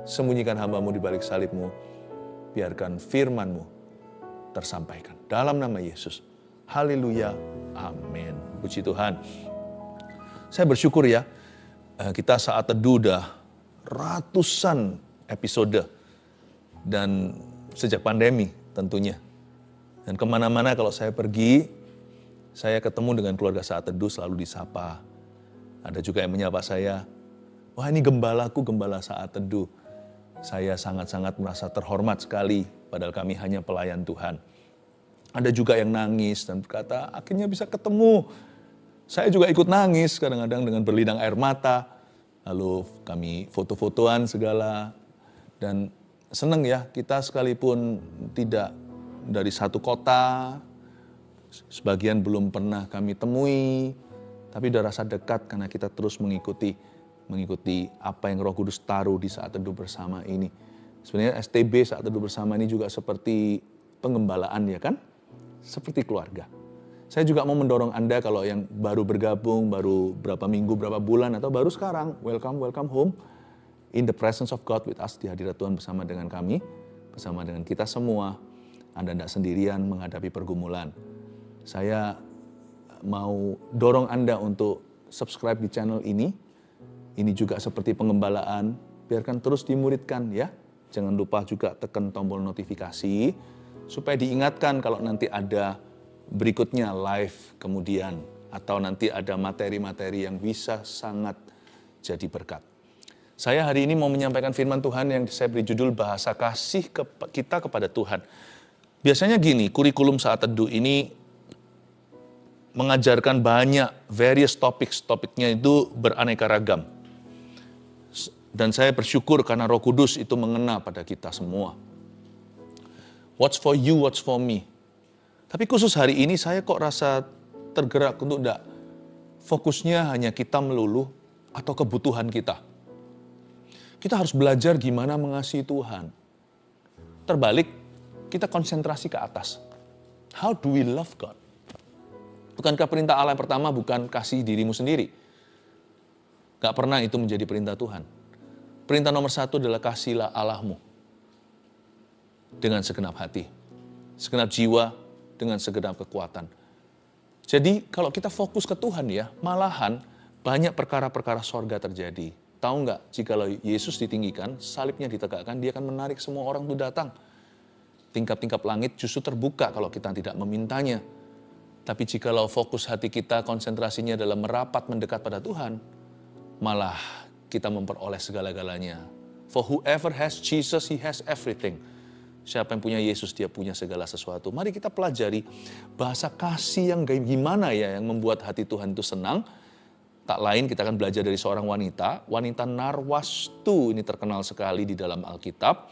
Sembunyikan hamba-Mu di balik salib-Mu. Biarkan firman-Mu tersampaikan. Dalam nama Yesus. Haleluya. Amin. Puji Tuhan. Saya bersyukur ya, kita saat teduh udah ratusan episode. Dan sejak pandemi tentunya. Dan kemana-mana kalau saya pergi, saya ketemu dengan keluarga saat teduh selalu disapa. Ada juga yang menyapa saya, wah ini gembalaku, gembala saat teduh. Saya sangat-sangat merasa terhormat sekali, padahal kami hanya pelayan Tuhan. Ada juga yang nangis dan berkata, akhirnya bisa ketemu. Saya juga ikut nangis kadang-kadang dengan berlinang air mata. Lalu kami foto-fotoan segala. Dan senang ya, kita sekalipun tidak dari satu kota, sebagian belum pernah kami temui, tapi udah rasa dekat karena kita terus mengikuti apa yang Roh Kudus taruh di saat teduh bersama ini. Sebenarnya STB saat teduh bersama ini juga seperti pengembalaan ya kan? Seperti keluarga. Saya juga mau mendorong Anda kalau yang baru bergabung, baru berapa minggu, berapa bulan, atau baru sekarang, welcome home. In the presence of God with us, di hadirat Tuhan bersama dengan kami, bersama dengan kita semua. Anda tidak sendirian menghadapi pergumulan. Saya mau dorong Anda untuk subscribe di channel ini. Ini juga seperti pengembalaan, biarkan terus dimuridkan ya. Jangan lupa juga tekan tombol notifikasi, supaya diingatkan kalau nanti ada berikutnya live kemudian. Atau nanti ada materi-materi yang bisa sangat jadi berkat. Saya hari ini mau menyampaikan firman Tuhan yang saya beri judul bahasa kasih kita kepada Tuhan. Biasanya gini, kurikulum saat teduh ini mengajarkan banyak various topiknya itu beraneka ragam. Dan saya bersyukur karena Roh Kudus itu mengena pada kita semua. What's for you, what's for me. Tapi khusus hari ini saya kok rasa tergerak untuk tidak fokusnya hanya kita melulu atau kebutuhan kita. Kita harus belajar gimana mengasihi Tuhan. Terbalik, kita konsentrasi ke atas. How do we love God? Bukankah perintah Allah yang pertama bukan kasih dirimu sendiri? Gak pernah itu menjadi perintah Tuhan. Perintah nomor 1 adalah kasihlah Allahmu dengan segenap hati, segenap jiwa, dengan segenap kekuatan. Jadi kalau kita fokus ke Tuhan ya, malahan banyak perkara-perkara sorga terjadi. Tahu nggak, jika Yesus ditinggikan, salibnya ditegakkan, dia akan menarik semua orang untuk datang. Tingkap-tingkap langit justru terbuka kalau kita tidak memintanya. Tapi jikalau fokus hati kita, konsentrasinya dalam merapat mendekat pada Tuhan, malah kita memperoleh segala-galanya. For whoever has Jesus, he has everything. Siapa yang punya Yesus, dia punya segala sesuatu. Mari kita pelajari bahasa kasih yang gimana ya, yang membuat hati Tuhan itu senang. Tak lain kita akan belajar dari seorang wanita Narwastu, ini terkenal sekali di dalam Alkitab.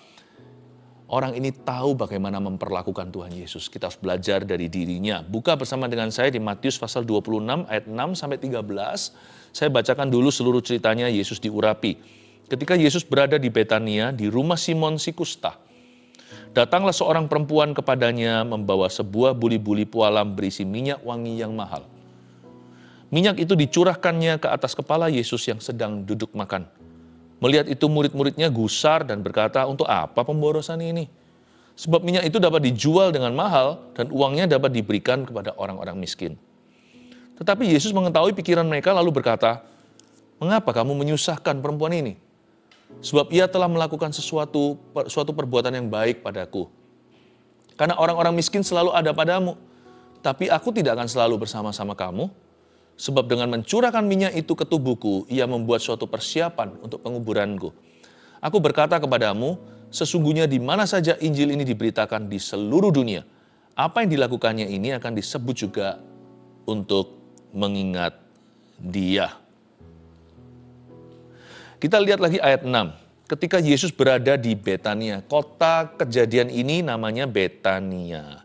Orang ini tahu bagaimana memperlakukan Tuhan Yesus. Kita harus belajar dari dirinya. Buka bersama dengan saya di Matius pasal 26 ayat 6 sampai 13. Saya bacakan dulu seluruh ceritanya Yesus diurapi. Ketika Yesus berada di Betania, di rumah Simon si kusta, datanglah seorang perempuan kepadanya membawa sebuah buli-buli pualam berisi minyak wangi yang mahal. Minyak itu dicurahkannya ke atas kepala Yesus yang sedang duduk makan. Melihat itu murid-muridnya gusar dan berkata, untuk apa pemborosan ini? Sebab minyak itu dapat dijual dengan mahal dan uangnya dapat diberikan kepada orang-orang miskin. Tetapi Yesus mengetahui pikiran mereka lalu berkata, mengapa kamu menyusahkan perempuan ini? Sebab ia telah melakukan suatu perbuatan yang baik padaku. Karena orang-orang miskin selalu ada padamu, tapi aku tidak akan selalu bersama-sama kamu. Sebab dengan mencurahkan minyak itu ke tubuhku, ia membuat suatu persiapan untuk penguburanku. Aku berkata kepadamu, sesungguhnya di mana saja Injil ini diberitakan di seluruh dunia, apa yang dilakukannya ini akan disebut juga untuk mengingat dia. Kita lihat lagi ayat 6. Ketika Yesus berada di Betania, kota kejadian ini namanya Betania.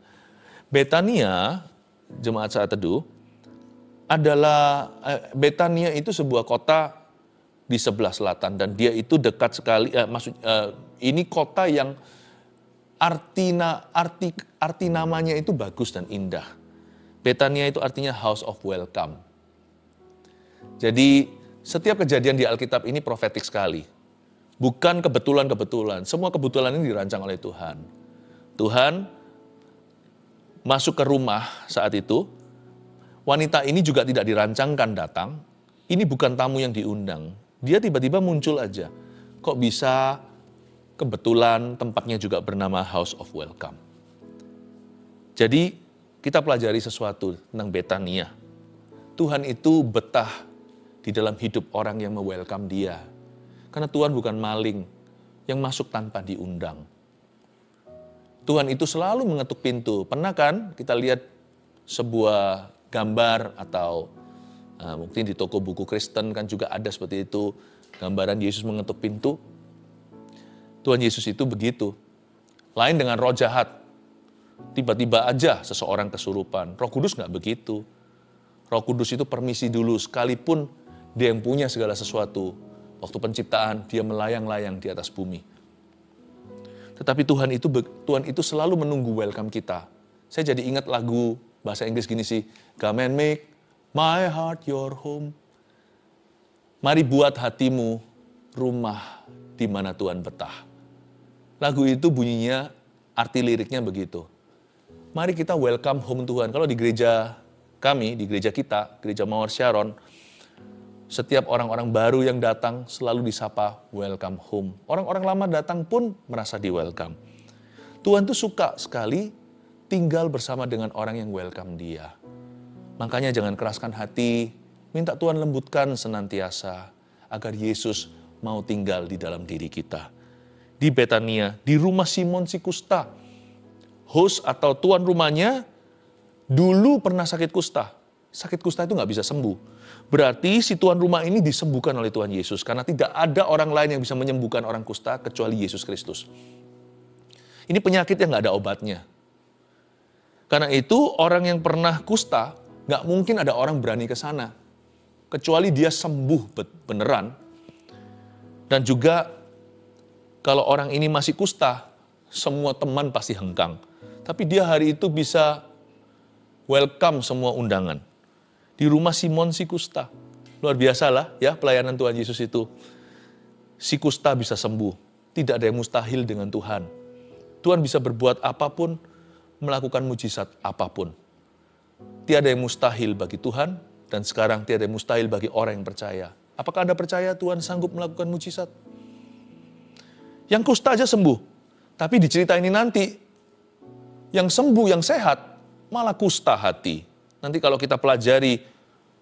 Betania, jemaat saat teduh, adalah Betania itu sebuah kota di sebelah selatan dan dia itu dekat sekali. Ini kota yang arti namanya itu bagus dan indah. Betania itu artinya house of welcome. Jadi setiap kejadian di Alkitab ini profetik sekali. Bukan kebetulan-kebetulan. Semua kebetulan ini dirancang oleh Tuhan. Tuhan masuk ke rumah saat itu. Wanita ini juga tidak dirancangkan datang. Ini bukan tamu yang diundang. Dia tiba-tiba muncul aja. Kok bisa kebetulan tempatnya juga bernama House of Welcome. Jadi kita pelajari sesuatu tentang Betania. Tuhan itu betah di dalam hidup orang yang me-welcome dia. Karena Tuhan bukan maling yang masuk tanpa diundang. Tuhan itu selalu mengetuk pintu. Pernah kan kita lihat sebuah gambar atau mungkin di toko buku Kristen kan juga ada seperti itu. Gambaran Yesus mengetuk pintu. Tuhan Yesus itu begitu. Lain dengan roh jahat. Tiba-tiba aja seseorang kesurupan. Roh Kudus nggak begitu. Roh Kudus itu permisi dulu sekalipun dia yang punya segala sesuatu. Waktu penciptaan, dia melayang-layang di atas bumi. Tetapi Tuhan itu selalu menunggu welcome kita. Saya jadi ingat lagu bahasa Inggris gini sih. Come and make my heart your home. Mari buat hatimu rumah di mana Tuhan betah. Lagu itu bunyinya, arti liriknya begitu. Mari kita welcome home Tuhan. Kalau di gereja kami, di gereja kita, gereja Mawar Sharon, setiap orang-orang baru yang datang selalu disapa welcome home. Orang-orang lama datang pun merasa di welcome. Tuhan tuh suka sekali tinggal bersama dengan orang yang welcome dia. Makanya jangan keraskan hati, minta Tuhan lembutkan senantiasa agar Yesus mau tinggal di dalam diri kita. Di Betania, di rumah Simon si kusta, host atau tuan rumahnya dulu pernah sakit kusta. Sakit kusta itu nggak bisa sembuh. Berarti si tuan rumah ini disembuhkan oleh Tuhan Yesus. Karena tidak ada orang lain yang bisa menyembuhkan orang kusta kecuali Yesus Kristus. Ini penyakit yang nggak ada obatnya. Karena itu orang yang pernah kusta, nggak mungkin ada orang berani ke sana. Kecuali dia sembuh beneran. Dan juga kalau orang ini masih kusta, semua teman pasti hengkang. Tapi dia hari itu bisa welcome semua undangan. Di rumah Simon si kusta. Luar biasa lah ya pelayanan Tuhan Yesus itu. Si kusta bisa sembuh. Tidak ada yang mustahil dengan Tuhan. Tuhan bisa berbuat apapun, melakukan mujizat apapun. Tiada yang mustahil bagi Tuhan, dan sekarang tiada yang mustahil bagi orang yang percaya. Apakah Anda percaya Tuhan sanggup melakukan mujizat? Yang kusta aja sembuh. Tapi di cerita ini nanti, yang sembuh, yang sehat, malah kusta hati. Nanti kalau kita pelajari,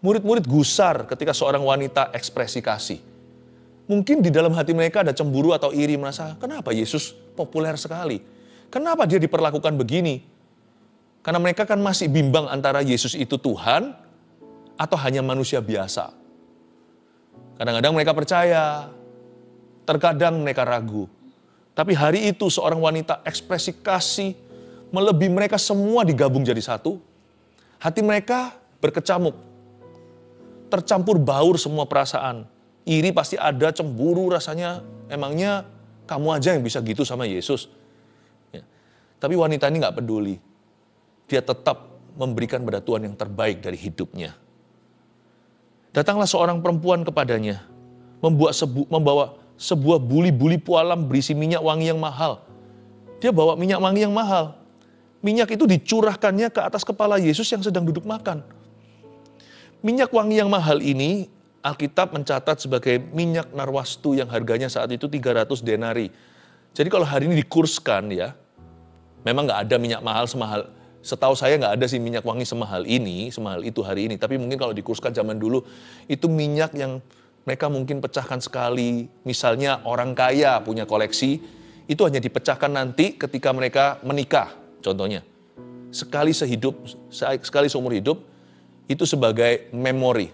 murid-murid gusar ketika seorang wanita ekspresi kasih. Mungkin di dalam hati mereka ada cemburu atau iri, merasa, kenapa Yesus populer sekali? Kenapa dia diperlakukan begini? Karena mereka kan masih bimbang antara Yesus itu Tuhan atau hanya manusia biasa. Kadang-kadang mereka percaya, terkadang mereka ragu. Tapi hari itu seorang wanita ekspresi kasih, melebihi mereka semua digabung jadi satu. Hati mereka berkecamuk, tercampur baur semua perasaan. Iri pasti ada, cemburu rasanya, emangnya kamu aja yang bisa gitu sama Yesus. Ya. Tapi wanita ini gak peduli. Dia tetap memberikan pada Tuhan yang terbaik dari hidupnya. Datanglah seorang perempuan kepadanya, membawa sebuah buli-buli pualam berisi minyak wangi yang mahal. Dia bawa minyak wangi yang mahal. Minyak itu dicurahkannya ke atas kepala Yesus yang sedang duduk makan. Minyak wangi yang mahal ini, Alkitab mencatat sebagai minyak narwastu yang harganya saat itu 300 denari. Jadi kalau hari ini dikurskan ya, memang nggak ada minyak mahal semahal, setahu saya nggak ada sih minyak wangi semahal ini, semahal itu hari ini. Tapi mungkin kalau dikurskan zaman dulu, itu minyak yang mereka mungkin pecahkan sekali. Misalnya orang kaya punya koleksi, itu hanya dipecahkan nanti ketika mereka menikah. Contohnya, sekali seumur hidup, itu sebagai memori.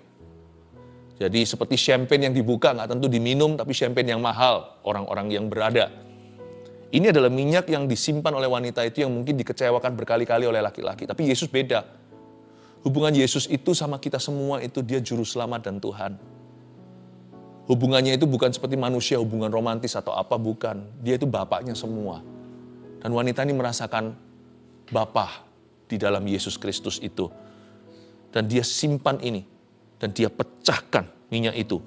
Jadi seperti champagne yang dibuka, nggak tentu diminum, tapi champagne yang mahal, orang-orang yang berada. Ini adalah minyak yang disimpan oleh wanita itu yang mungkin dikecewakan berkali-kali oleh laki-laki. Tapi Yesus beda. Hubungan Yesus itu sama kita semua itu dia juru selamat dan Tuhan. Hubungannya itu bukan seperti manusia, hubungan romantis atau apa, bukan. Dia itu bapaknya semua. Dan wanita ini merasakan Bapa di dalam Yesus Kristus itu. Dan dia simpan ini. Dan dia pecahkan minyak itu.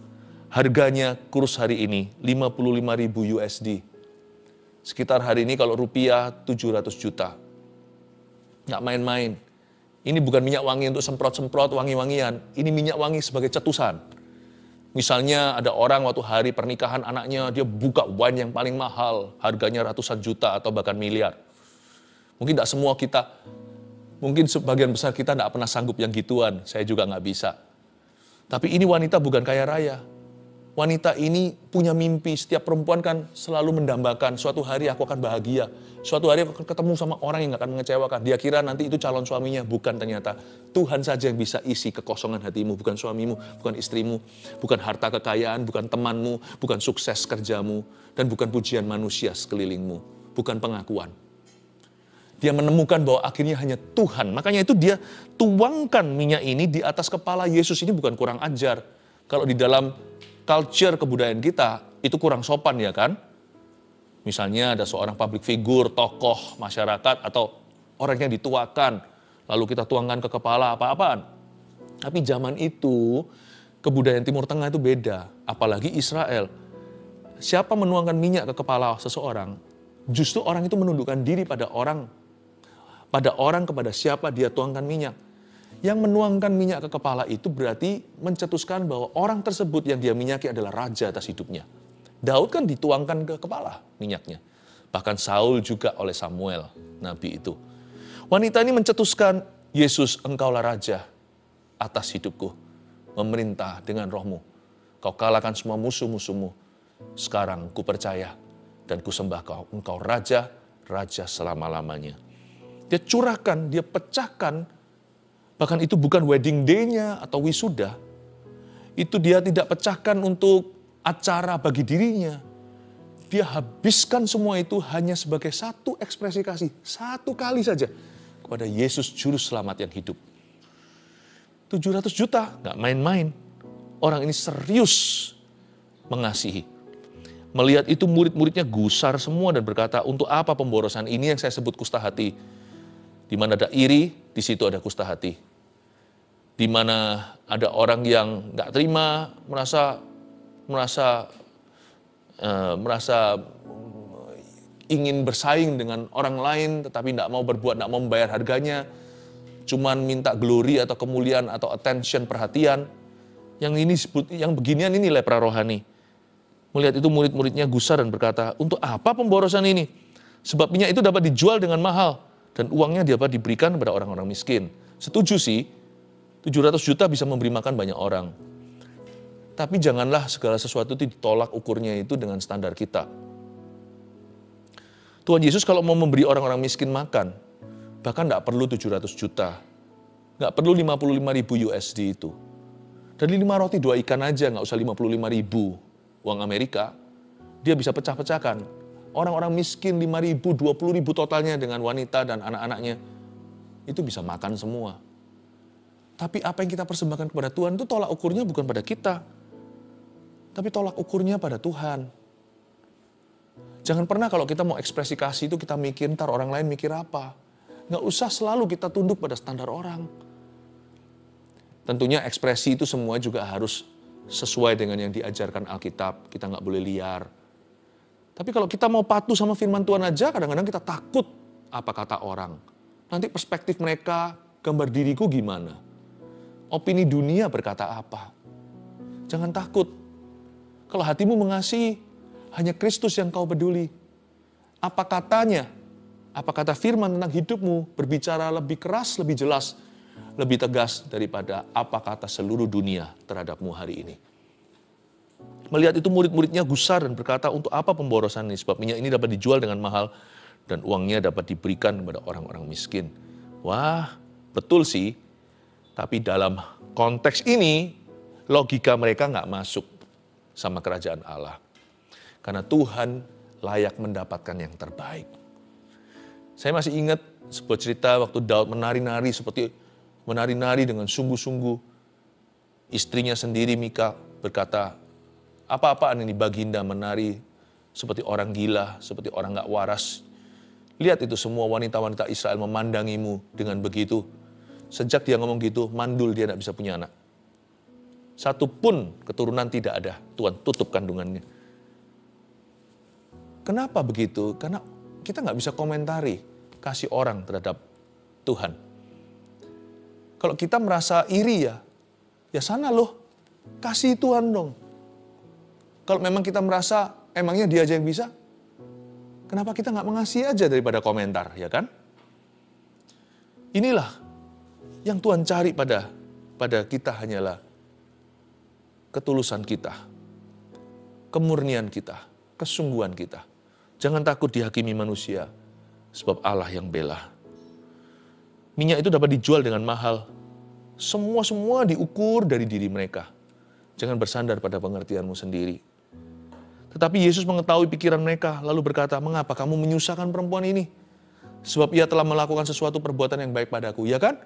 Harganya kurs hari ini 55.000 USD. Sekitar hari ini kalau rupiah 700 juta. Nggak main-main. Ini bukan minyak wangi untuk semprot-semprot wangi-wangian. Ini minyak wangi sebagai cetusan. Misalnya ada orang waktu hari pernikahan anaknya, dia buka wine yang paling mahal. Harganya ratusan juta atau bahkan miliar. Mungkin tidak semua kita, mungkin sebagian besar kita tidak pernah sanggup yang gituan. Saya juga nggak bisa. Tapi ini wanita bukan kaya raya. Wanita ini punya mimpi. Setiap perempuan kan selalu mendambakan, suatu hari aku akan bahagia. Suatu hari aku akan ketemu sama orang yang gak akan mengecewakan. Dia kira nanti itu calon suaminya. Bukan, ternyata Tuhan saja yang bisa isi kekosongan hatimu. Bukan suamimu, bukan istrimu, bukan harta kekayaan, bukan temanmu, bukan sukses kerjamu, dan bukan pujian manusia sekelilingmu. Bukan pengakuan. Dia menemukan bahwa akhirnya hanya Tuhan. Makanya itu dia tuangkan minyak ini di atas kepala Yesus. Ini bukan kurang ajar. Kalau di dalam culture kebudayaan kita, itu kurang sopan ya kan? Misalnya ada seorang public figure, tokoh masyarakat, atau orang yang dituakan, lalu kita tuangkan ke kepala apa-apaan. Tapi zaman itu, kebudayaan Timur Tengah itu beda, apalagi Israel. Siapa menuangkan minyak ke kepala seseorang, justru orang itu menundukkan diri pada orang kepada siapa dia tuangkan minyak. Yang menuangkan minyak ke kepala itu berarti mencetuskan bahwa orang tersebut yang dia minyaki adalah raja atas hidupnya. Daud kan dituangkan ke kepala minyaknya. Bahkan Saul juga oleh Samuel, nabi itu. Wanita ini mencetuskan, Yesus engkaulah raja atas hidupku. Memerintah dengan rohmu. Kau kalahkan semua musuh-musuhmu. Sekarang ku percaya dan ku sembah kau. Engkau raja, raja selama-lamanya. Dia curahkan, dia pecahkan. Bahkan itu bukan wedding day-nya atau wisuda. Itu dia tidak pecahkan untuk acara bagi dirinya. Dia habiskan semua itu hanya sebagai satu ekspresi kasih. Satu kali saja. Kepada Yesus Juru Selamat yang hidup. 700 juta, nggak main-main. Orang ini serius mengasihi. Melihat itu murid-muridnya gusar semua dan berkata, untuk apa pemborosan ini yang saya sebut kusta hati? Di mana ada iri, di situ ada kusta hati. Di mana ada orang yang nggak terima, merasa ingin bersaing dengan orang lain, tetapi tidak mau berbuat, tidak mau membayar harganya, cuman minta glory atau kemuliaan atau attention, perhatian. Yang beginian ini lepra rohani. Melihat itu murid-muridnya gusar dan berkata, untuk apa pemborosan ini? Sebab minyak itu dapat dijual dengan mahal dan uangnya dapat diberikan kepada orang-orang miskin. Setuju sih. 700 juta bisa memberi makan banyak orang. Tapi janganlah segala sesuatu itu ditolak ukurnya itu dengan standar kita. Tuhan Yesus kalau mau memberi orang-orang miskin makan, bahkan nggak perlu 700 juta. Nggak perlu 55.000 USD itu. Dari 5 roti 2 ikan aja, nggak usah 55.000 uang Amerika. Dia bisa pecah-pecahkan. Orang-orang miskin 5.000, 20.000 totalnya dengan wanita dan anak-anaknya. Itu bisa makan semua. Tapi apa yang kita persembahkan kepada Tuhan itu tolak ukurnya bukan pada kita. Tapi tolak ukurnya pada Tuhan. Jangan pernah kalau kita mau ekspresi kasih itu kita mikir ntar orang lain mikir apa. Nggak usah selalu kita tunduk pada standar orang. Tentunya ekspresi itu semua juga harus sesuai dengan yang diajarkan Alkitab. Kita nggak boleh liar. Tapi kalau kita mau patuh sama firman Tuhan aja, kadang-kadang kita takut apa kata orang. Nanti perspektif mereka, gambar diriku gimana? Opini dunia berkata apa? Jangan takut. Kalau hatimu mengasihi, hanya Kristus yang kau peduli. Apa katanya? Apa kata firman tentang hidupmu berbicara lebih keras, lebih jelas, lebih tegas daripada apa kata seluruh dunia terhadapmu hari ini. Melihat itu murid-muridnya gusar dan berkata, untuk apa pemborosan ini? Sebab minyak ini dapat dijual dengan mahal dan uangnya dapat diberikan kepada orang-orang miskin. Wah, betul sih. Tapi dalam konteks ini, logika mereka nggak masuk sama kerajaan Allah. Karena Tuhan layak mendapatkan yang terbaik. Saya masih ingat sebuah cerita waktu Daud menari-nari dengan sungguh-sungguh. Istrinya sendiri Mika berkata, apa-apaan ini Baginda menari seperti orang gila, seperti orang nggak waras. Lihat itu semua wanita-wanita Israel memandangimu dengan begitu. Sejak dia ngomong gitu, mandul dia tidak bisa punya anak. Satu pun keturunan tidak ada. Tuhan tutup kandungannya. Kenapa begitu? Karena kita nggak bisa komentari kasih orang terhadap Tuhan. Kalau kita merasa iri ya sana loh, kasih Tuhan dong. Kalau memang kita merasa emangnya dia aja yang bisa, kenapa kita nggak mengasihi aja daripada komentar, ya kan? Inilah yang Tuhan cari pada kita hanyalah ketulusan kita, kemurnian kita, kesungguhan kita. Jangan takut dihakimi manusia, sebab Allah yang bela. Minyak itu dapat dijual dengan mahal. Semua diukur dari diri mereka. Jangan bersandar pada pengertianmu sendiri. Tetapi Yesus mengetahui pikiran mereka, lalu berkata, mengapa kamu menyusahkan perempuan ini? Sebab ia telah melakukan sesuatu perbuatan yang baik padaku. Ya kan?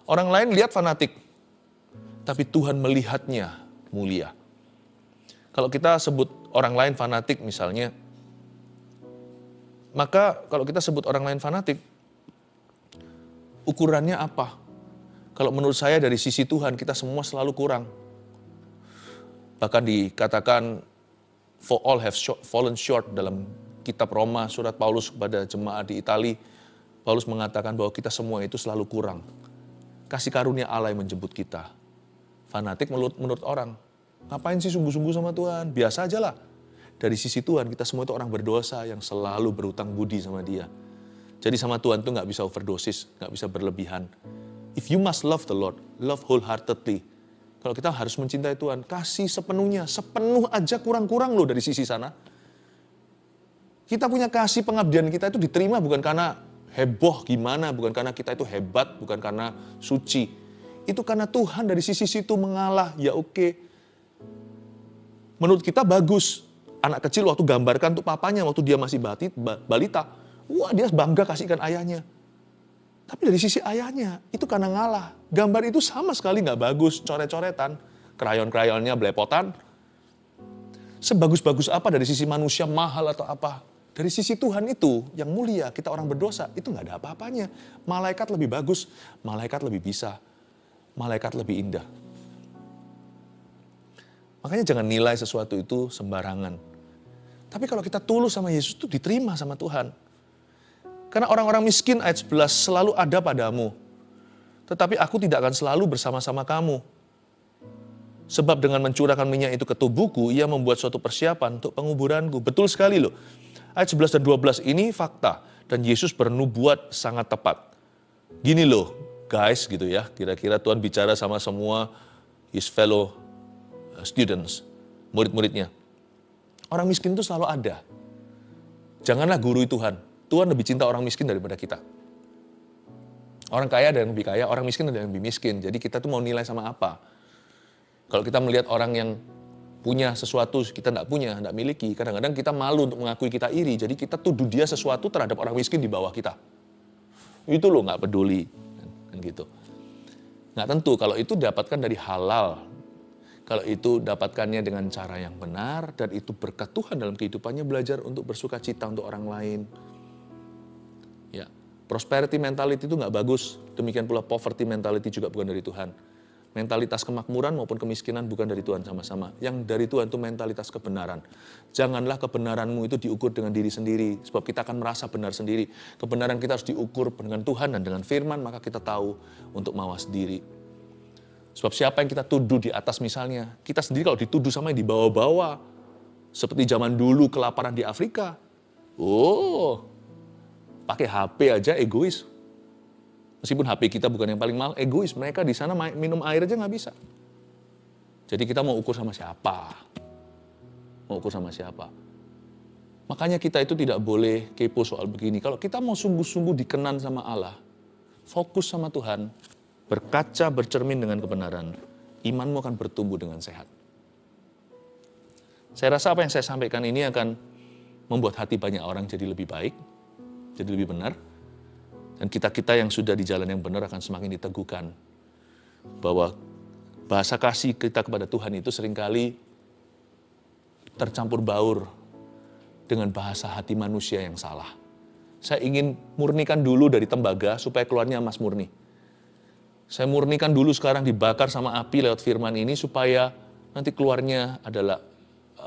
Orang lain lihat fanatik. Tapi Tuhan melihatnya mulia. Kalau kita sebut orang lain fanatik misalnya, maka kalau kita sebut orang lain fanatik, ukurannya apa? Kalau menurut saya dari sisi Tuhan kita semua selalu kurang. Bahkan dikatakan for all have fallen short dalam kitab Roma, surat Paulus kepada jemaat di Italia. Paulus mengatakan bahwa kita semua itu selalu kurang. Kasih karunia Allah yang menjemput kita. Fanatik menurut orang. Ngapain sih sungguh-sungguh sama Tuhan? Biasa aja lah. Dari sisi Tuhan kita semua itu orang berdosa yang selalu berutang budi sama Dia. Jadi sama Tuhan tuh nggak bisa overdosis, nggak bisa berlebihan. If you must love the Lord, love wholeheartedly. Kalau kita harus mencintai Tuhan, kasih sepenuhnya, sepenuh aja kurang-kurang loh dari sisi sana. Kita punya kasih pengabdian kita itu diterima bukan karena heboh gimana, bukan karena kita itu hebat, bukan karena suci. Itu karena Tuhan dari sisi situ mengalah, ya oke. Menurut kita bagus. Anak kecil waktu gambarkan untuk papanya, waktu dia masih balita. Wah, dia bangga kasihkan ayahnya. Tapi dari sisi ayahnya, itu karena ngalah. Gambar itu sama sekali nggak bagus, coret-coretan. Krayon-krayonnya belepotan. Sebagus-bagus apa dari sisi manusia, mahal atau apa. Dari sisi Tuhan itu, yang mulia, kita orang berdosa, itu nggak ada apa-apanya. Malaikat lebih bagus, malaikat lebih bisa, malaikat lebih indah. Makanya jangan nilai sesuatu itu sembarangan. Tapi kalau kita tulus sama Yesus itu diterima sama Tuhan. Karena orang-orang miskin ayat 11 selalu ada padamu. Tetapi aku tidak akan selalu bersama-sama kamu. Sebab dengan mencurahkan minyak itu ke tubuhku, ia membuat suatu persiapan untuk penguburanku. Betul sekali loh. Ayat 11 dan 12 ini fakta. Dan Yesus bernubuat sangat tepat. Gini loh guys gitu ya. Kira-kira Tuhan bicara sama semua his fellow students, murid-muridnya. Orang miskin itu selalu ada. Janganlah gurui Tuhan. Tuhan lebih cinta orang miskin daripada kita. Orang kaya ada yang lebih kaya, orang miskin ada yang lebih miskin. Jadi kita tuh mau nilai sama apa? Kalau kita melihat orang yang punya sesuatu kita tidak punya, tidak miliki, kadang-kadang kita malu untuk mengakui kita iri. Jadi kita tuduh dia sesuatu terhadap orang miskin di bawah kita. Itu loh nggak peduli, kan gitu. Nggak tentu kalau itu dapatkan dari halal. Kalau itu dapatkannya dengan cara yang benar dan itu berkat Tuhan dalam kehidupannya, belajar untuk bersuka cita untuk orang lain. Ya, prosperity mentality itu nggak bagus. Demikian pula poverty mentality juga bukan dari Tuhan. Mentalitas kemakmuran maupun kemiskinan bukan dari Tuhan sama-sama. Yang dari Tuhan itu mentalitas kebenaran. Janganlah kebenaranmu itu diukur dengan diri sendiri. Sebab kita akan merasa benar sendiri. Kebenaran kita harus diukur dengan Tuhan dan dengan firman, maka kita tahu untuk mawas diri. Sebab siapa yang kita tuduh di atas misalnya, kita sendiri kalau dituduh sama yang di bawah-bawah, seperti zaman dulu kelaparan di Afrika, pakai HP aja egois. Meskipun HP kita bukan yang paling mahal, egois. Mereka di sana minum air aja nggak bisa. Jadi kita mau ukur sama siapa? Mau ukur sama siapa? Makanya kita itu tidak boleh kepo soal begini. Kalau kita mau sungguh-sungguh dikenan sama Allah, fokus sama Tuhan, berkaca, bercermin dengan kebenaran, imanmu akan bertumbuh dengan sehat. Saya rasa apa yang saya sampaikan ini akan membuat hati banyak orang jadi lebih baik, jadi lebih benar. Dan kita-kita yang sudah di jalan yang benar akan semakin diteguhkan. Bahwa bahasa kasih kita kepada Tuhan itu seringkali tercampur baur dengan bahasa hati manusia yang salah. Saya ingin murnikan dulu dari tembaga supaya keluarnya emas murni. Saya murnikan dulu sekarang dibakar sama api lewat firman ini supaya nanti keluarnya adalah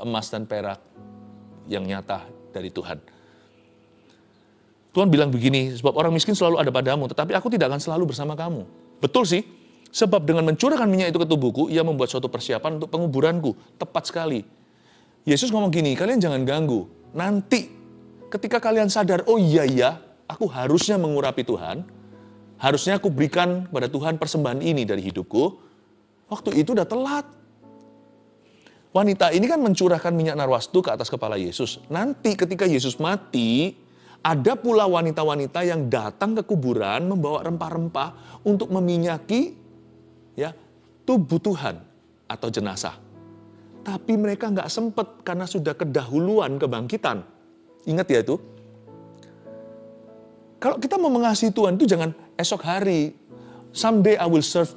emas dan perak yang nyata dari Tuhan. Tuhan bilang begini, sebab orang miskin selalu ada padamu, tetapi aku tidak akan selalu bersama kamu. Betul sih, sebab dengan mencurahkan minyak itu ke tubuhku, ia membuat suatu persiapan untuk penguburanku. Tepat sekali. Yesus ngomong gini, kalian jangan ganggu. Nanti ketika kalian sadar, oh iya, aku harusnya mengurapi Tuhan, harusnya aku berikan pada Tuhan persembahan ini dari hidupku, waktu itu udah telat. Wanita ini kan mencurahkan minyak narwastu ke atas kepala Yesus. Nanti ketika Yesus mati, ada pula wanita-wanita yang datang ke kuburan membawa rempah-rempah untuk meminyaki tubuh Tuhan atau jenazah. Tapi mereka nggak sempat karena sudah kedahuluan kebangkitan. Ingat ya itu. Kalau kita mau mengasihi Tuhan itu jangan esok hari. Someday I will serve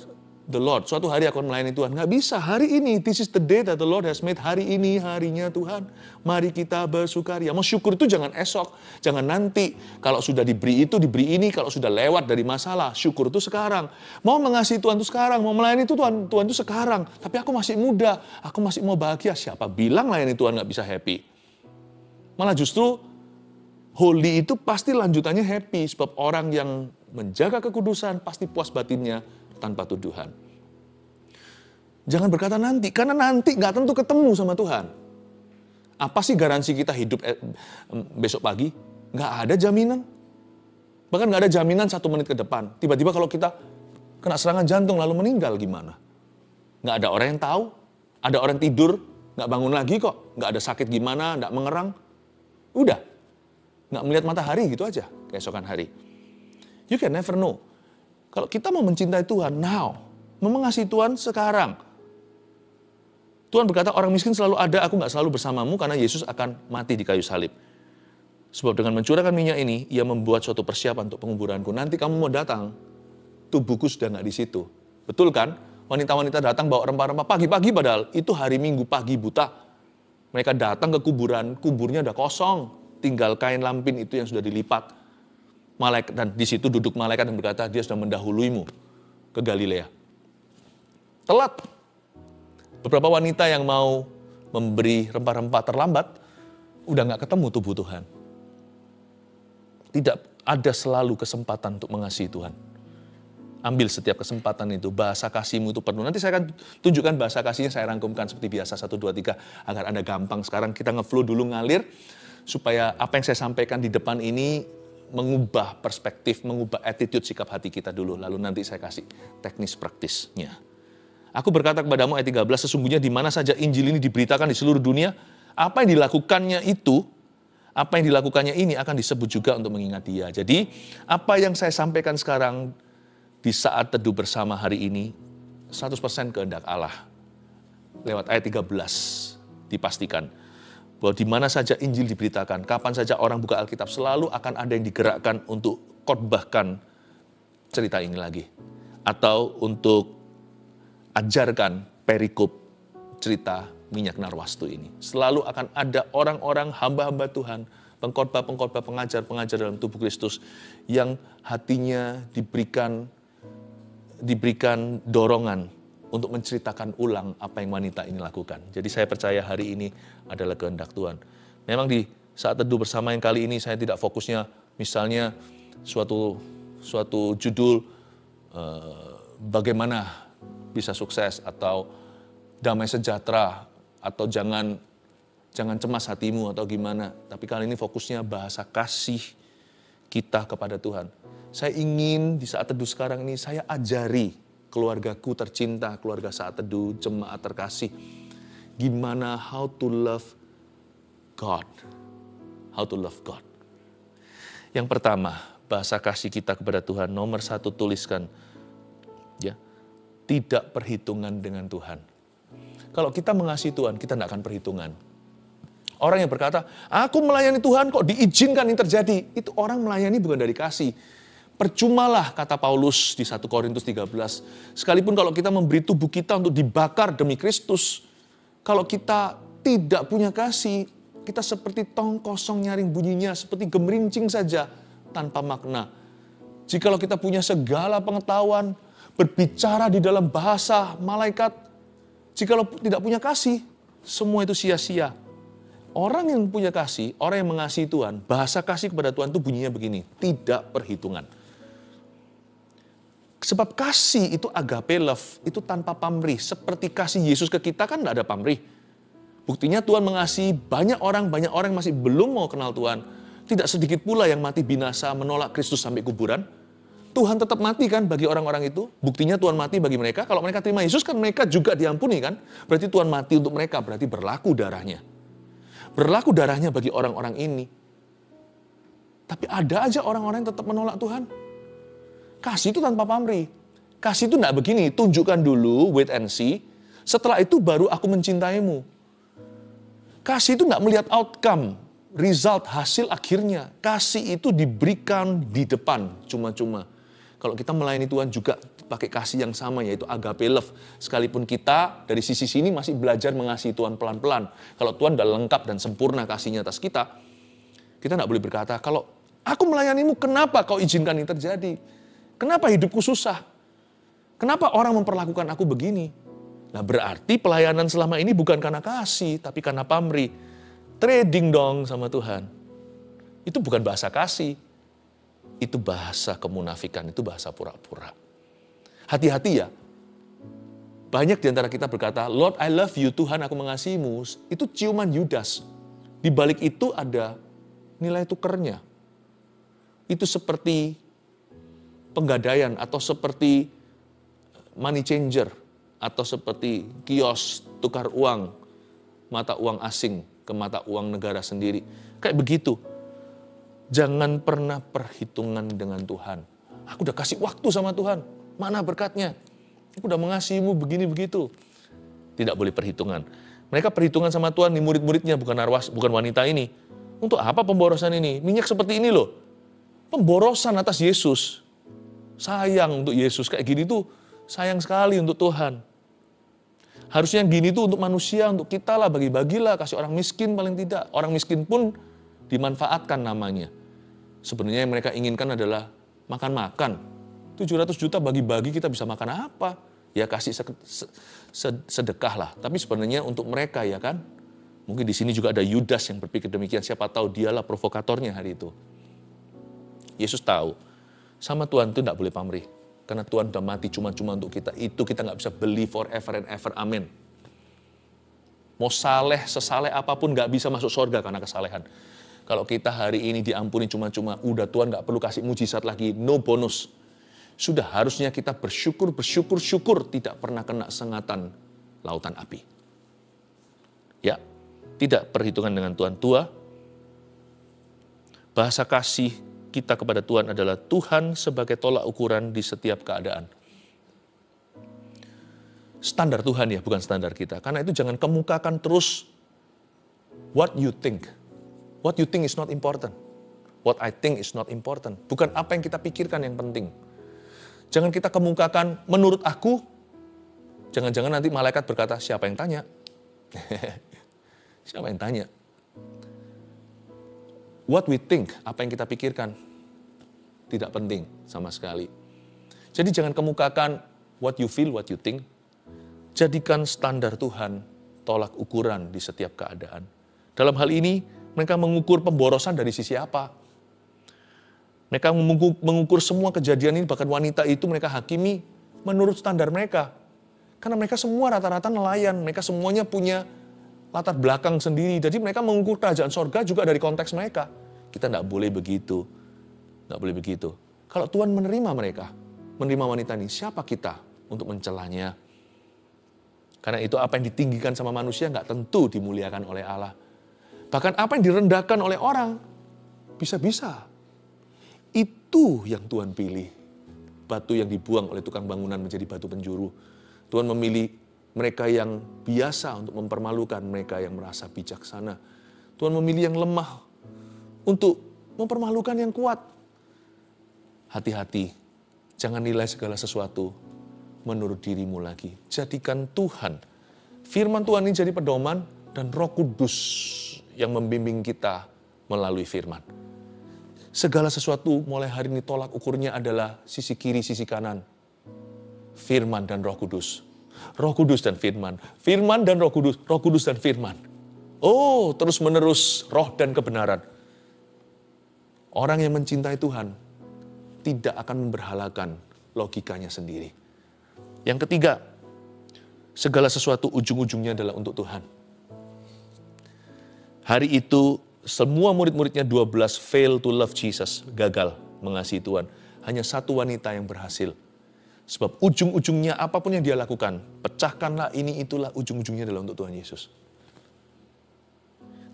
the Lord. Suatu hari aku akan melayani Tuhan. Nggak bisa. Hari ini, this is the day that the Lord has made. Hari ini, harinya Tuhan. Mari kita bersukaria. Mau syukur itu jangan esok. Jangan nanti. Kalau sudah diberi itu, diberi ini. Kalau sudah lewat dari masalah, syukur itu sekarang. Mau mengasihi Tuhan itu sekarang. Mau melayani itu Tuhan itu sekarang. Tapi aku masih muda. Aku masih mau bahagia. Siapa bilang melayani Tuhan nggak bisa happy? Malah justru holy itu pasti lanjutannya happy. Sebab orang yang menjaga kekudusan pasti puas batinnya tanpa tuduhan. Jangan berkata nanti, karena nanti nggak tentu ketemu sama Tuhan. Apa sih garansi kita hidup besok pagi? Nggak ada jaminan. Bahkan nggak ada jaminan 1 menit ke depan. Tiba-tiba kalau kita kena serangan jantung lalu meninggal gimana? Nggak ada orang yang tahu. Ada orang tidur, nggak bangun lagi kok. Nggak ada sakit gimana, nggak mengerang. Udah. Nggak melihat matahari gitu aja keesokan hari. You can never know. Kalau kita mau mencintai Tuhan, now. Mau mengasihi Tuhan sekarang. Tuhan berkata, orang miskin selalu ada, aku nggak selalu bersamamu karena Yesus akan mati di kayu salib. Sebab dengan mencurahkan minyak ini, ia membuat suatu persiapan untuk penguburanku. Nanti kamu mau datang, tubuhku sudah nggak di situ. Betul kan? Wanita-wanita datang bawa rempah-rempah pagi-pagi padahal itu hari Minggu pagi buta. Mereka datang ke kuburan, kuburnya udah kosong. Tinggal kain lampin itu yang sudah dilipat. Malaikat, dan di situ duduk malaikat yang berkata, dia sudah mendahuluimu ke Galilea. Telat. Beberapa wanita yang mau memberi rempah-rempah terlambat, udah nggak ketemu tubuh Tuhan. Tidak ada selalu kesempatan untuk mengasihi Tuhan. Ambil setiap kesempatan itu, bahasa kasihmu itu penuh. Nanti saya akan tunjukkan bahasa kasihnya, saya rangkumkan seperti biasa, 1, 2, 3, agar Anda gampang. Sekarang kita nge-flow dulu, ngalir, supaya apa yang saya sampaikan di depan ini mengubah perspektif, mengubah attitude sikap hati kita dulu. Lalu nanti saya kasih teknis praktisnya. Aku berkata kepadamu ayat 13, sesungguhnya di mana saja Injil ini diberitakan di seluruh dunia, apa yang dilakukannya itu, apa yang dilakukannya ini akan disebut juga untuk mengingat dia. Jadi, apa yang saya sampaikan sekarang di saat teduh bersama hari ini, 100% kehendak Allah. Lewat ayat 13, dipastikan bahwa di mana saja Injil diberitakan, kapan saja orang buka Alkitab, selalu akan ada yang digerakkan untuk khotbahkan cerita ini lagi. Atau untuk ajarkan perikop cerita minyak narwastu ini. Selalu akan ada orang-orang hamba-hamba Tuhan, pengkhotbah-pengkhotbah, pengajar-pengajar dalam tubuh Kristus yang hatinya diberikan dorongan untuk menceritakan ulang apa yang wanita ini lakukan. Jadi saya percaya hari ini adalah kehendak Tuhan. Memang di saat teduh bersama yang kali ini saya tidak fokusnya misalnya suatu judul bagaimana bisa sukses atau damai sejahtera atau jangan cemas hatimu atau gimana. Tapi kali ini fokusnya bahasa kasih kita kepada Tuhan. Saya ingin di saat teduh sekarang ini saya ajari keluargaku tercinta, keluarga saat teduh, jemaat terkasih. Gimana how to love God. How to love God. Yang pertama, bahasa kasih kita kepada Tuhan. Nomor 1 tuliskan. Ya, tidak perhitungan dengan Tuhan. Kalau kita mengasihi Tuhan, kita tidak akan perhitungan. Orang yang berkata, aku melayani Tuhan kok diizinkan ini terjadi. Itu orang melayani bukan dari kasih. Percumalah, kata Paulus di 1 Korintus 13. Sekalipun kalau kita memberi tubuh kita untuk dibakar demi Kristus. Kalau kita tidak punya kasih, kita seperti tong kosong nyaring bunyinya, seperti gemerincing saja tanpa makna. Jikalau kita punya segala pengetahuan, berbicara di dalam bahasa malaikat. Jikalau tidak punya kasih, semua itu sia-sia. Orang yang punya kasih, orang yang mengasihi Tuhan, bahasa kasih kepada Tuhan itu bunyinya begini, tidak perhitungan. Sebab kasih itu agape love, itu tanpa pamrih. Seperti kasih Yesus ke kita kan tidak ada pamrih. Buktinya Tuhan mengasihi banyak orang yang masih belum mau kenal Tuhan. Tidak sedikit pula yang mati binasa menolak Kristus sampai kuburan. Tuhan tetap mati kan bagi orang-orang itu. Buktinya Tuhan mati bagi mereka. Kalau mereka terima Yesus kan mereka juga diampuni kan. Berarti Tuhan mati untuk mereka, berarti berlaku darahnya. Berlaku darahnya bagi orang-orang ini. Tapi ada aja orang-orang yang tetap menolak Tuhan. Kasih itu tanpa pamrih. Kasih itu tidak begini, tunjukkan dulu, wait and see. Setelah itu baru aku mencintaimu. Kasih itu tidak melihat outcome, result, hasil akhirnya. Kasih itu diberikan di depan, cuma-cuma. Kalau kita melayani Tuhan juga pakai kasih yang sama, yaitu agape love. Sekalipun kita dari sisi sini masih belajar mengasihi Tuhan pelan-pelan. Kalau Tuhan sudah lengkap dan sempurna kasihnya atas kita tidak boleh berkata, kalau aku melayanimu, kenapa kau izinkan ini terjadi? Kenapa hidupku susah? Kenapa orang memperlakukan aku begini? Nah, berarti pelayanan selama ini bukan karena kasih, tapi karena pamrih. Trading dong sama Tuhan. Itu bukan bahasa kasih. Itu bahasa kemunafikan, itu bahasa pura-pura. Hati-hati ya. Banyak di antara kita berkata, Lord, I love you, Tuhan, aku mengasihimu. Itu ciuman Yudas. Di balik itu ada nilai tukernya. Itu seperti penggadaian atau seperti money changer. Atau seperti kios tukar uang, mata uang asing ke mata uang negara sendiri. Kayak begitu. Jangan pernah perhitungan dengan Tuhan. Aku udah kasih waktu sama Tuhan. Mana berkatnya? Aku udah mengasihimu begini begitu. Tidak boleh perhitungan. Mereka perhitungan sama Tuhan, nih murid-muridnya bukan wanita ini. Untuk apa pemborosan ini? Minyak seperti ini loh. Pemborosan atas Yesus. Sayang untuk Yesus. Kayak gini tuh sayang sekali untuk Tuhan. Harusnya gini tuh untuk manusia, untuk kita lah, bagi-bagilah, kasih orang miskin paling tidak. Orang miskin pun dimanfaatkan namanya. Sebenarnya yang mereka inginkan adalah makan-makan. 700 juta bagi-bagi kita bisa makan apa? Ya kasih sedekah lah. Tapi sebenarnya untuk mereka ya kan. Mungkin di sini juga ada Yudas yang berpikir demikian. Siapa tahu dialah provokatornya hari itu. Yesus tahu, sama Tuhan itu tidak boleh pamrih. Karena Tuhan sudah mati cuma-cuma untuk kita. Itu kita nggak bisa beli forever and ever. Amin. Mau saleh, sesaleh apapun nggak bisa masuk surga karena kesalehan. Kalau kita hari ini diampuni cuma-cuma, udah Tuhan nggak perlu kasih mujizat lagi, no bonus. Sudah harusnya kita bersyukur tidak pernah kena sengatan lautan api. Ya, tidak perhitungan dengan Tuhan tua. Bahasa kasih kita kepada Tuhan adalah Tuhan sebagai tolak ukuran di setiap keadaan. Standar Tuhan ya, bukan standar kita. Karena itu jangan kemukakan terus what you think. What you think is not important. What I think is not important. Bukan apa yang kita pikirkan yang penting. Jangan kita kemukakan menurut aku. Jangan-jangan nanti malaikat berkata, siapa yang tanya? Siapa yang tanya? What we think, apa yang kita pikirkan, tidak penting sama sekali. Jadi jangan kemukakan what you feel, what you think. Jadikan standar Tuhan tolak ukuran di setiap keadaan. Dalam hal ini, mereka mengukur pemborosan dari sisi apa? Mereka mengukur semua kejadian ini, bahkan wanita itu mereka hakimi menurut standar mereka. Karena mereka semua rata-rata nelayan, mereka semuanya punya latar belakang sendiri. Jadi mereka mengukur kerajaan sorga juga dari konteks mereka. Kita tidak boleh begitu. Tidak boleh begitu. Kalau Tuhan menerima mereka, menerima wanita ini, siapa kita untuk mencelanya? Karena itu apa yang ditinggikan sama manusia nggak tentu dimuliakan oleh Allah. Bahkan apa yang direndahkan oleh orang, bisa-bisa. Itu yang Tuhan pilih. Batu yang dibuang oleh tukang bangunan menjadi batu penjuru. Tuhan memilih mereka yang biasa untuk mempermalukan mereka yang merasa bijaksana. Tuhan memilih yang lemah untuk mempermalukan yang kuat. Hati-hati, jangan nilai segala sesuatu menurut dirimu lagi. Jadikan Tuhan, firman Tuhan ini jadi pedoman dan Roh Kudus yang membimbing kita melalui firman. Segala sesuatu mulai hari ini tolak ukurnya adalah sisi kiri, sisi kanan. firman dan Roh Kudus. Roh Kudus dan firman. Firman dan Roh Kudus. Roh Kudus dan firman. Oh, terus menerus roh dan kebenaran. Orang yang mencintai Tuhan tidak akan memberhalakan logikanya sendiri. Yang ketiga, segala sesuatu ujung-ujungnya adalah untuk Tuhan. Hari itu semua murid-muridnya 12 fail to love Jesus, gagal mengasihi Tuhan. Hanya satu wanita yang berhasil. Sebab ujung-ujungnya apapun yang dia lakukan, pecahkanlah ini itulah, ujung-ujungnya adalah untuk Tuhan Yesus.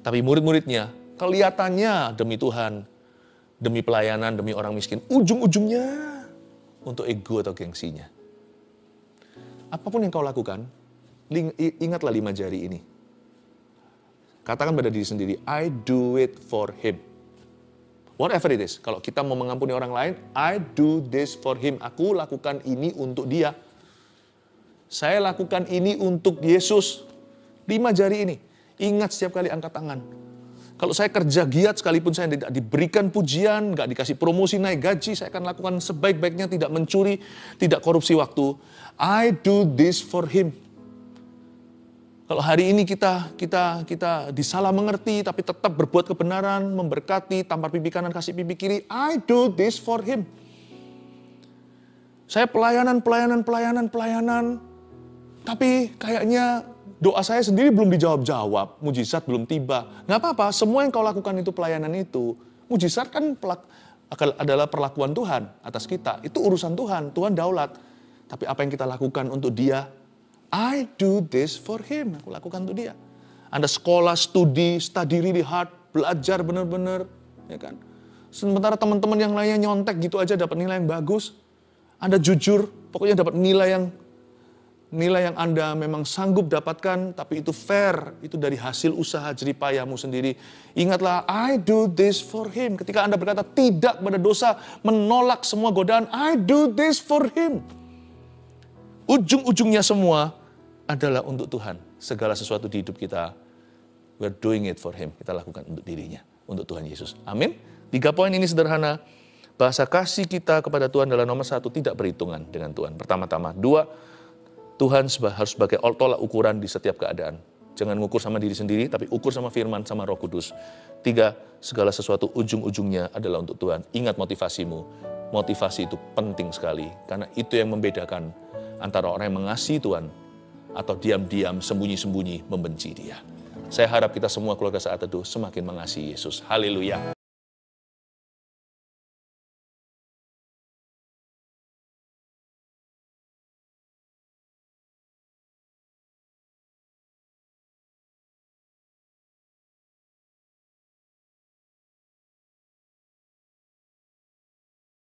Tapi murid-muridnya kelihatannya demi Tuhan, demi pelayanan, demi orang miskin, ujung-ujungnya untuk ego atau gengsinya. Apapun yang kau lakukan, ingatlah 5 jari ini. Katakan pada diri sendiri, I do it for him. Whatever it is. Kalau kita mau mengampuni orang lain, I do this for him. Aku lakukan ini untuk dia. Saya lakukan ini untuk Yesus. 5 jari ini. Ingat setiap kali angkat tangan. Kalau saya kerja giat sekalipun saya tidak diberikan pujian, nggak dikasih promosi naik gaji, saya akan lakukan sebaik-baiknya, tidak mencuri, tidak korupsi waktu. I do this for him. Kalau hari ini kita disalah mengerti, tapi tetap berbuat kebenaran, memberkati, tampar pipi kanan, kasih pipi kiri, I do this for him. Saya pelayanan, tapi kayaknya doa saya sendiri belum dijawab-jawab, mujizat belum tiba. Nggak apa-apa, semua yang kau lakukan itu pelayanan itu, mujizat kan adalah perlakuan Tuhan atas kita. Itu urusan Tuhan, Tuhan daulat. Tapi apa yang kita lakukan untuk dia, I do this for him. Aku lakukan untuk dia. Anda sekolah, study really hard, belajar benar-benar, ya kan? Sementara teman-teman yang lainnya nyontek gitu aja dapat nilai yang bagus. Anda jujur, pokoknya dapat nilai yang Anda memang sanggup dapatkan, tapi itu fair, itu dari hasil usaha jeripayahmu sendiri. Ingatlah, I do this for him. Ketika Anda berkata tidak pada dosa, menolak semua godaan, I do this for him. Ujung-ujungnya semua adalah untuk Tuhan. Segala sesuatu di hidup kita, we're doing it for him. Kita lakukan untuk dirinya, untuk Tuhan Yesus. Amin. 3 poin ini sederhana. Bahasa kasih kita kepada Tuhan adalah nomor 1, tidak berhitungan dengan Tuhan. Pertama-tama. 2, Tuhan harus sebagai tolak ukuran di setiap keadaan. Jangan ngukur sama diri sendiri, tapi ukur sama firman, sama Roh Kudus. 3, segala sesuatu ujung-ujungnya adalah untuk Tuhan. Ingat motivasimu. Motivasi itu penting sekali, karena itu yang membedakan antara orang yang mengasihi Tuhan atau diam-diam, sembunyi-sembunyi membenci dia. Saya harap kita semua keluarga Saat Teduh semakin mengasihi Yesus. Haleluya.